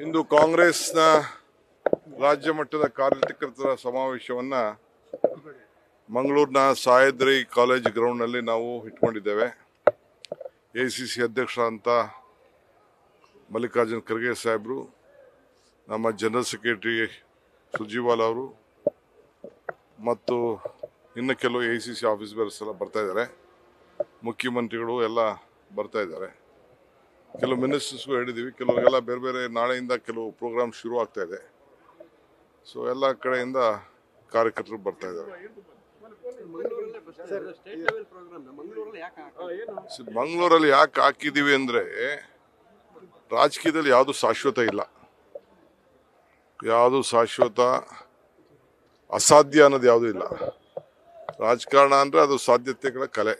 ಇಂದು ಕಾಂಗ್ರೆಸ್ನ ರಾಜ್ಯ ಮಟ್ಟದ ಕಾರ್ಯಕರ್ತರ ಸಮಾವೇಶವನ್ನು ಮಂಗಳೂರಿನ ಸಾಯದ್ರಿ ಕಾಲೇಜ್ ಗ್ರೌಂಡ್ನಲ್ಲಿ ನಾವು ಇಟ್ಕೊಂಡಿದ್ದೇವೆ. ACC ಅಧ್ಯಕ್ಷರಾದಂಥ ಮಲ್ಲಿಕಾರ್ಜುನ್ ಖರ್ಗೆ ಸಾಹೇಬರು, ನಮ್ಮ ಜನರಲ್ ಸೆಕ್ರೆಟರಿ ಸುರ್ಜಿವಾಲ ಅವರು ಮತ್ತು ಇನ್ನು ಕೆಲವು ACC ಆಫೀಸರ್ಸ್ ಎಲ್ಲ ಬರ್ತಾ ಇದ್ದಾರೆ. ಮುಖ್ಯಮಂತ್ರಿಗಳು ಎಲ್ಲ ಬರ್ತಾ ಇದ್ದಾರೆ. ಕೆಲವು ಮಿನಿಸ್ಟರ್ಸ್ಗೂ ಹೇಳಿದ್ದೀವಿ. ಕೆಲವರಿಗೆಲ್ಲ ಬೇರೆ ಬೇರೆ ನಾಳೆಯಿಂದ ಕೆಲವು ಪ್ರೋಗ್ರಾಮ್ ಶುರು ಆಗ್ತಾ ಇದೆ. ಸೊ ಎಲ್ಲ ಕಡೆಯಿಂದ ಕಾರ್ಯಕರ್ತರು ಬರ್ತಾ ಇದ್ದಾರೆ. ಮಂಗಳೂರಲ್ಲಿ ಯಾಕೆ ಹಾಕಿದ್ದೀವಿ ಅಂದರೆ, ರಾಜಕೀಯದಲ್ಲಿ ಯಾವುದು ಶಾಶ್ವತ ಇಲ್ಲ, ಯಾವುದು ಶಾಶ್ವತ ಅಸಾಧ್ಯ ಅನ್ನೋದು ಯಾವುದೂ ಇಲ್ಲ. ರಾಜಕಾರಣ ಅಂದರೆ ಅದು ಸಾಧ್ಯತೆಗಳ ಕಲೆ.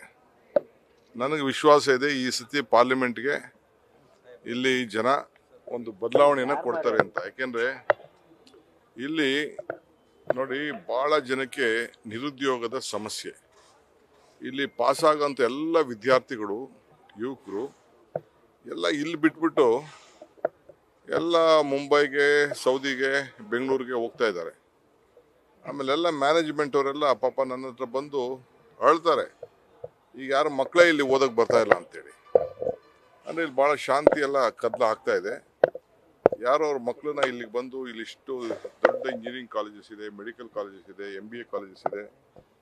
ನನಗೆ ವಿಶ್ವಾಸ ಇದೆ ಈ ಸತಿ ಪಾರ್ಲಿಮೆಂಟ್ಗೆ ಇಲ್ಲಿ ಜನ ಒಂದು ಬದಲಾವಣೆಯನ್ನು ಕೊಡ್ತಾರೆ ಅಂತ. ಯಾಕೆಂದರೆ ಇಲ್ಲಿ ನೋಡಿ, ಭಾಳ ಜನಕ್ಕೆ ನಿರುದ್ಯೋಗದ ಸಮಸ್ಯೆ. ಇಲ್ಲಿ ಪಾಸಾಗೋಂಥ ಎಲ್ಲ ವಿದ್ಯಾರ್ಥಿಗಳು, ಯುವಕರು ಎಲ್ಲ ಇಲ್ಲಿ ಬಿಟ್ಬಿಟ್ಟು ಎಲ್ಲ ಮುಂಬೈಗೆ, ಸೌದಿಗೆ, ಬೆಂಗಳೂರಿಗೆ ಹೋಗ್ತಾ ಇದ್ದಾರೆ. ಆಮೇಲೆಲ್ಲ ಮ್ಯಾನೇಜ್ಮೆಂಟ್ ಅವರೆಲ್ಲ ಪಾಪ ನನ್ನ ಹತ್ರ ಬಂದು ಅಳ್ತಾರೆ, ಈಗ ಯಾರು ಮಕ್ಕಳೇ ಇಲ್ಲಿ ಓದಕ್ಕೆ ಬರ್ತಾ ಇಲ್ಲ ಅಂತೇಳಿ. ಅಂದರೆ ಇಲ್ಲಿ ಭಾಳ ಶಾಂತಿ ಎಲ್ಲ ಕದಲ ಆಗ್ತಾ ಇದೆ. ಯಾರೋ ಅವ್ರ ಮಕ್ಕಳನ್ನ ಇಲ್ಲಿಗೆ ಬಂದು ಇಲ್ಲಿಷ್ಟು ದೊಡ್ಡ ಇಂಜಿನಿಯರಿಂಗ್ ಕಾಲೇಜಸ್ ಇದೆ, ಮೆಡಿಕಲ್ ಕಾಲೇಜಸ್ ಇದೆ, MBA ಕಾಲೇಜಸ್ ಇದೆ,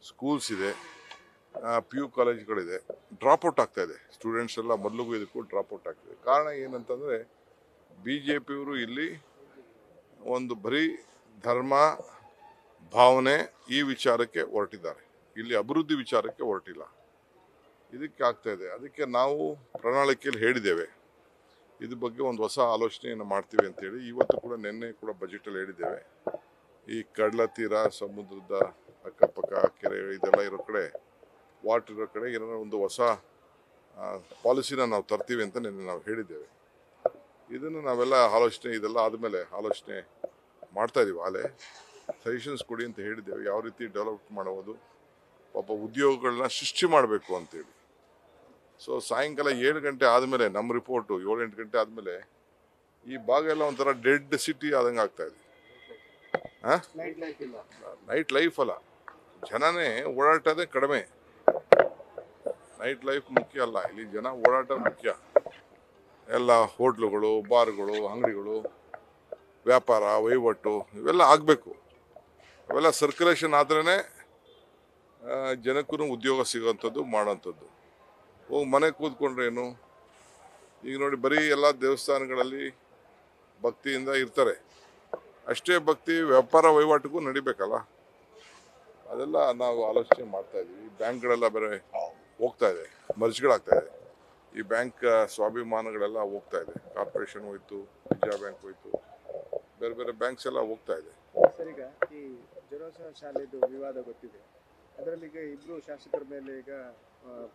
ಸ್ಕೂಲ್ಸ್ ಇದೆ, PU ಕಾಲೇಜ್ಗಳಿದೆ. ಡ್ರಾಪ್ಔಟ್ ಆಗ್ತಾ ಇದೆ ಸ್ಟೂಡೆಂಟ್ಸ್ ಎಲ್ಲ. ಮೊದಲಿಗೂ ಇದಕ್ಕೂ ಡ್ರಾಪ್ಔಟ್ ಆಗ್ತಿದೆ. ಕಾರಣ ಏನಂತಂದರೆ BJPಯವರು ಇಲ್ಲಿ ಒಂದು ಬರೀ ಧರ್ಮ ಭಾವನೆ ಈ ವಿಚಾರಕ್ಕೆ ಹೊರಟಿದ್ದಾರೆ, ಇಲ್ಲಿ ಅಭಿವೃದ್ಧಿ ವಿಚಾರಕ್ಕೆ ಹೊರಟಿಲ್ಲ. ಇದಕ್ಕೆ ಆಗ್ತಾ ಇದೆ. ಅದಕ್ಕೆ ನಾವು ಪ್ರಣಾಳಿಕೆಯಲ್ಲಿ ಹೇಳಿದ್ದೇವೆ, ಇದ್ರ ಬಗ್ಗೆ ಒಂದು ಹೊಸ ಆಲೋಚನೆಯನ್ನು ಮಾಡ್ತೀವಿ ಅಂತೇಳಿ. ಇವತ್ತು ಕೂಡ, ನಿನ್ನೆ ಕೂಡ ಬಜೆಟಲ್ಲಿ ಹೇಳಿದ್ದೇವೆ. ಈ ಕಡಲ ತೀರ, ಸಮುದ್ರದ ಅಕ್ಕಪಕ್ಕ ಕೆರೆ ಇದೆಲ್ಲ ಇರೋ ಕಡೆ, ವಾಟರ್ ಇರೋ ಕಡೆ ಏನೋ ಒಂದು ಹೊಸ ಪಾಲಿಸಿನ ನಾವು ತರ್ತೀವಿ ಅಂತ ನಿನ್ನೆ ನಾವು ಹೇಳಿದ್ದೇವೆ. ಇದನ್ನು ನಾವೆಲ್ಲ ಆಲೋಚನೆ, ಇದೆಲ್ಲ ಆದಮೇಲೆ ಆಲೋಚನೆ ಮಾಡ್ತಾ ಇದೀವಿ. ಆಲೇ ಸಜೆಷನ್ಸ್ ಕೊಡಿ ಅಂತ ಹೇಳಿದ್ದೇವೆ, ಯಾವ ರೀತಿ ಡೆವಲಪ್ ಮಾಡೋದು, ಪಾಪ ಉದ್ಯೋಗಗಳನ್ನ ಸೃಷ್ಟಿ ಮಾಡಬೇಕು ಅಂತೇಳಿ. ಸೊ ಸಾಯಂಕಾಲ 7 ಗಂಟೆ ಆದಮೇಲೆ ನಮ್ಮ ರಿಪೋರ್ಟು 7-8 ಗಂಟೆ ಆದಮೇಲೆ ಈ ಭಾಗ ಎಲ್ಲ ಒಂಥರ ಡೆಡ್ ಸಿಟಿ ಆದಂಗೆ ಆಗ್ತಾ ಇದೆ. ನೈಟ್ ಲೈಫ್ ಅಲ್ಲ, ಜನನೇ ಓಡಾಟದೇ ಕಡಿಮೆ. ನೈಟ್ ಲೈಫ್ ಮುಖ್ಯ ಅಲ್ಲ, ಇಲ್ಲಿ ಜನ ಓಡಾಟ ಮುಖ್ಯ. ಎಲ್ಲ ಹೋಟ್ಲುಗಳು, ಬಾರ್ಗಳು, ಅಂಗಡಿಗಳು, ವ್ಯಾಪಾರ ವಹಿವಾಟು ಇವೆಲ್ಲ ಆಗಬೇಕು. ಅವೆಲ್ಲ ಸರ್ಕ್ಯುಲೇಷನ್ ಆದ್ರೇ ಜನಕ್ಕೂ ಉದ್ಯೋಗ ಸಿಗೋವಂಥದ್ದು, ಮಾಡೋವಂಥದ್ದು. ಹೋಗಿ ಮನೆ ಕೂತ್ಕೊಂಡ್ರೇನು? ಈಗ ನೋಡಿ, ಬರೀ ಎಲ್ಲ ದೇವಸ್ಥಾನಗಳಲ್ಲಿ ಭಕ್ತಿಯಿಂದ ಇರ್ತಾರೆ. ಅಷ್ಟೇ ಭಕ್ತಿ ವ್ಯಾಪಾರ ವಹಿವಾಟಿಗೂ ನಡಿಬೇಕಲ್ಲ. ಅದೆಲ್ಲ ನಾವು ಆಲೋಚನೆ ಮಾಡ್ತಾ ಇದ್ದೀವಿ. ಬ್ಯಾಂಕ್ಗಳೆಲ್ಲ ಬೇರೆ ಹೋಗ್ತಾ ಇದೆ, ಮರ್ಜ್ಗಳಾಗ್ತಾ ಇದೆ. ಈ ಬ್ಯಾಂಕ್ ಸ್ವಾಭಿಮಾನಗಳೆಲ್ಲ ಹೋಗ್ತಾ ಇದೆ. ಕಾರ್ಪೊರೇಷನ್ ಹೋಯ್ತು, ವಿಜಯ ಬ್ಯಾಂಕ್ ಹೋಯ್ತು, ಬೇರೆ ಬೇರೆ ಬ್ಯಾಂಕ್ಸ್ ಎಲ್ಲ ಹೋಗ್ತಾ ಇದೆ. ಸರ್, ಈಗ ಈ ಜನೋತ್ಸವ ಶಾಲೆದು ವಿವಾದ ಗೊತ್ತಿದೆ. ಅದರಲ್ಲಿ ಈಗ ಇಬ್ಬರು ಶಾಸಕರ ಮೇಲೆ ಈಗ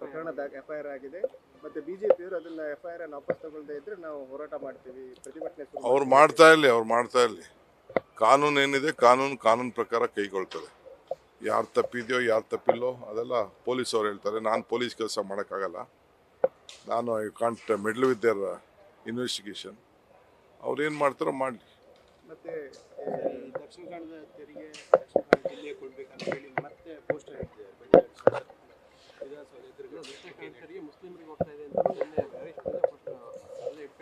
ಪ್ರಕರಣದ FIR ಆಗಿದೆ. ಮತ್ತೆ BJPಯವರು ಅದನ್ನ FIR ಅನ್ನು ವಾಪಸ್ ತಗೊಳ್ಳದೇ ಇದ್ರೆ ನಾವು ಹೋರಾಟ ಮಾಡ್ತೀವಿ, ಪ್ರತಿಭಟನೆ ಅವ್ರು ಮಾಡ್ತಾ ಇರಲಿ. ಕಾನೂನು ಏನಿದೆ, ಕಾನೂನು ಪ್ರಕಾರ ಕೈಗೊಳ್ತದೆ. ಯಾರು ತಪ್ಪಿದೆಯೋ ಯಾರು ತಪ್ಪಿಲ್ಲೋ ಅದೆಲ್ಲ ಪೊಲೀಸ್ ಅವ್ರು ಹೇಳ್ತಾರೆ. ನಾನು ಪೊಲೀಸ್ ಕೆಲಸ ಮಾಡೋಕ್ಕಾಗಲ್ಲ. ನಾನು I can't medal with their investigation. ಅವ್ರು ಏನು ಮಾಡ್ತಾರೋ ಮಾಡಲಿ. ಮತ್ತೆ ದಕ್ಷಿಣ ಕನ್ನಡದ ತೆರಿಗೆ ದಕ್ಷಿಣ ಕನ್ನಡ ಜಿಲ್ಲೆಗೆ ಕೊಡ್ಬೇಕಂತ ಹೇಳಿ ಮತ್ತೆ ಪೋಸ್ಟರ್ ಇಟ್ಟಿದೆ.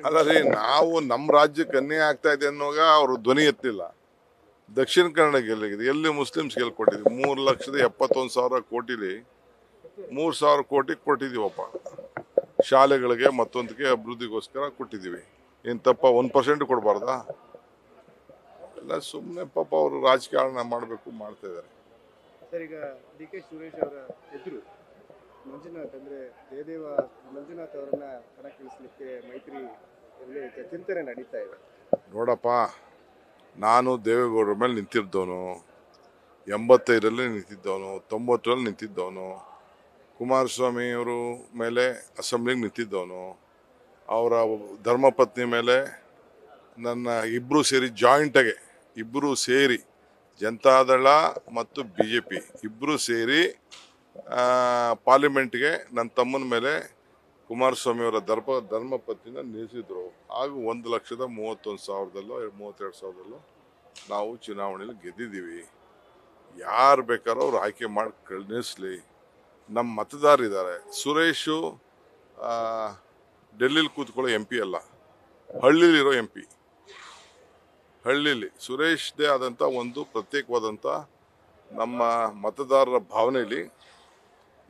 ಅಲ್ಲ ರೀ, ನಾವು ನಮ್ಮ ರಾಜ್ಯಕ್ಕೆ ಅನ್ಯಾಯ ಆಗ್ತಾ ಇದೆ ಅನ್ನೋವಾಗ ಅವರು ಧ್ವನಿ ಎತ್ತಿಲ್ಲ. ದಕ್ಷಿಣ ಕನ್ನಡ ಗೆಲ್ಲಿದೆ, ಎಲ್ಲಿ ಮುಸ್ಲಿಮ್ಸ್ ಕೊಟ್ಟಿದ್ವಿ. 3,71,000 ಕೋಟಿಲಿ 3,000 ಕೋಟಿ ಕೊಟ್ಟಿದ್ದೀವಪ್ಪ ಶಾಲೆಗಳಿಗೆ, ಮತ್ತೊಂದಕ್ಕೆ ಅಭಿವೃದ್ಧಿಗೋಸ್ಕರ ಕೊಟ್ಟಿದ್ದೀವಿ. ಏನು ತಪ್ಪ? 1% ಕೊಡಬಾರ್ದಾ? ಎಲ್ಲ ಸುಮ್ಮನೆ ಪಾಪ ಅವರು ರಾಜಕಾರಣ ಮಾಡಬೇಕು, ಮಾಡ್ತಾ ಇದ್ದಾರೆ. ಸರ್, ಈಗ DK ಸುರೇಶ್ ಅವರ ಎದುರು ಮಂಜುನಾಥ್ ಅಂದರೆ ಜಯದೇವ ಮಂಜುನಾಥ್ ಅವರನ್ನ ಕಣಕ್ಕಿಳಿಸಲಿಕ್ಕೆ ಮೈತ್ರಿ ಚಿಂತನೆ ನಡೀತಾ ಇದೆ. ನೋಡಪ್ಪ, ನಾನು ದೇವೇಗೌಡರ ಮೇಲೆ ನಿಂತಿದ್ದವನು, 85ರಲ್ಲಿ ನಿಂತಿದ್ದವನು, 90ರಲ್ಲಿ ನಿಂತಿದ್ದವನು, ಕುಮಾರಸ್ವಾಮಿ ಅವರು ಮೇಲೆ ಅಸೆಂಬ್ಲಿಗೆ ನಿಂತಿದ್ದವನು, ಅವರ ಧರ್ಮಪತ್ನಿ ಮೇಲೆ ನನ್ನ ಇಬ್ಬರು ಸೇರಿ ಜಾಯಿಂಟಾಗೆ, ಇಬ್ಬರು ಸೇರಿ ಜನತಾದಳ ಮತ್ತು BJP ಇಬ್ಬರು ಸೇರಿ ಪಾರ್ಲಿಮೆಂಟ್ಗೆ ನನ್ನ ತಮ್ಮನ ಮೇಲೆ ಕುಮಾರಸ್ವಾಮಿ ಅವರ ಧರ್ಮಪತ್ನಿನ ನಿಲ್ಲಿಸಿದ್ರು. ಹಾಗೂ 1,31,000ದಲ್ಲೋ 32,000ದಲ್ಲೋ ನಾವು ಚುನಾವಣೆಯಲ್ಲಿ ಗೆದ್ದಿದ್ದೀವಿ. ಯಾರು ಬೇಕಾದ್ರೂ ಅವ್ರು ಆಯ್ಕೆ ಮಾಡಿ ನಿಲ್ಲಿಸಲಿ. ನಮ್ಮ ಮತದಾರರಿದ್ದಾರೆ. ಸುರೇಶು ಡೆಲ್ಲಿಲಿ ಕೂತ್ಕೊಳ್ಳೋ MP ಅಲ್ಲ, ಹಳ್ಳಿಲಿರೋ MP. ಹಳ್ಳಿಲಿ ಸುರೇಶ್ದೇ ಆದಂಥ ಒಂದು ಪ್ರತ್ಯೇಕವಾದಂಥ ನಮ್ಮ ಮತದಾರರ ಭಾವನೆಯಲ್ಲಿ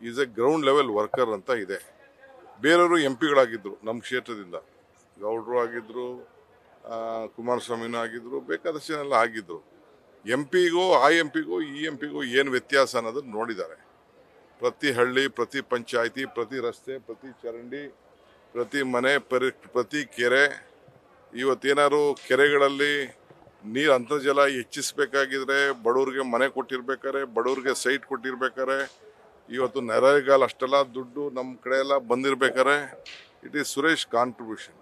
is a ground level worker ಅಂತ ಇದೆ. ಬೇರೆಯವರು MP ಗಳಾಗಿದ್ದರು ನಮ್ಮ ಕ್ಷೇತ್ರದಿಂದ, ಗೌಡ್ರು ಆಗಿದ್ದರು, ಕುಮಾರಸ್ವಾಮಿನೂ ಆಗಿದ್ದರು, ಬೇಕಾದಷ್ಟು ಜನ ಎಲ್ಲ ಆಗಿದ್ದರು. MP ಗೂ ಆ MP ಗೂ ಈ MP ಗೂ ಏನು ವ್ಯತ್ಯಾಸ ಅನ್ನೋದನ್ನು ನೋಡಿದ್ದಾರೆ. ಪ್ರತಿ ಹಳ್ಳಿ, ಪ್ರತಿ ಪಂಚಾಯಿತಿ, ಪ್ರತಿ ರಸ್ತೆ, ಪ್ರತಿ ಚರಂಡಿ, ಪ್ರತಿ ಮನೆ, ಪ್ರತಿ ಕೆರೆ, ಇವತ್ತೇನಾದ್ರು ಕೆರೆಗಳಲ್ಲಿ ನೀರು ಅಂತರ್ಜಲ ಹೆಚ್ಚಿಸ್ಬೇಕಾಗಿದ್ರೆ, ಬಡವ್ರಿಗೆ ಮನೆ ಕೊಟ್ಟಿರ್ಬೇಕಾರೆ, ಬಡವ್ರಿಗೆ ಸೈಟ್ ಕೊಟ್ಟಿರ್ಬೇಕಾರೆ, ಇವತ್ತು ನರೇಗಾಲ್ ಅಷ್ಟೆಲ್ಲ ದುಡ್ಡು ನಮ್ಮ ಕಡೆ ಎಲ್ಲ ಬಂದಿರ್ಬೇಕಾರೆ ಇಟ್ ಈಸ್ ಸುರೇಶ್ ಕಾಂಟ್ರಿಬ್ಯೂಷನ್.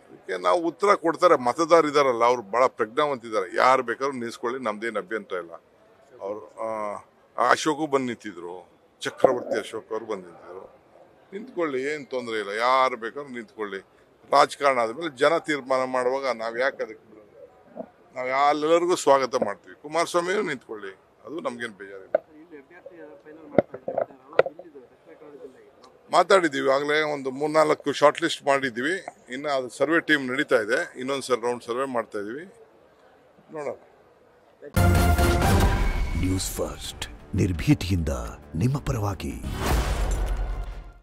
ಅದಕ್ಕೆ ನಾವು ಉತ್ತರ ಕೊಡ್ತಾರೆ. ಮತದಾರರಿದ್ದಾರಲ್ಲ, ಅವ್ರು ಭಾಳ ಪ್ರಜ್ಞಾವಂತಿದ್ದಾರೆ. ಯಾರು ಬೇಕಾದ್ರೂ ನಿಲ್ಲಿಸ್ಕೊಳ್ಳಿ, ನಮ್ದೇನು ಅಭ್ಯಂತರ ಇಲ್ಲ. ಅವರು ಅಶೋಕು ಬಂದು ನಿಂತಿದ್ರು, ಚಕ್ರವರ್ತಿ ಅಶೋಕ್ ಅವರು ಬಂದು ನಿಂತಿದ್ರು. ನಿಂತ್ಕೊಳ್ಳಿ, ಏನು ತೊಂದರೆ ಇಲ್ಲ. ಯಾರು ಬೇಕಾದ್ರೂ ನಿಂತ್ಕೊಳ್ಳಿ. ರಾಜಕಾರಣ ಆದಮೇಲೆ ಜನ ತೀರ್ಮಾನ ಮಾಡುವಾಗ ನಾವು ಯಾಕೆ ಅದಕ್ಕೆ ನಾವು ಎಲ್ಲರಿಗೂ ಸ್ವಾಗತ ಮಾಡ್ತೀವಿ. ಕುಮಾರಸ್ವಾಮಿಯೂ ನಿಂತ್ಕೊಳ್ಳಿ, ಅದು ನಮ್ಗೇನು ಬೇಜಾರಿಲ್ಲ. ಮಾತಾಡಿದ್ದೀವಿ ಆಗಲೇ, ಒಂದು 3-4 ಶಾರ್ಟ್ ಲಿಸ್ಟ್ ಮಾಡಿದ್ದೀವಿ. ಇನ್ನು ಅದು ಸರ್ವೆ ಟೀಮ್ ನಡೀತಾ ಇದೆ. ಇನ್ನೊಂದು ರೌಂಡ್ ಸರ್ವೆ ಮಾಡ್ತಾ ಇದ್ದೀವಿ, ನೋಡೋಣ. ನ್ಯೂಸ್ ಫಸ್ಟ್, ನಿರ್ಭೀತಿಯಿಂದ ನಿಮ್ಮ ಪರವಾಗಿ.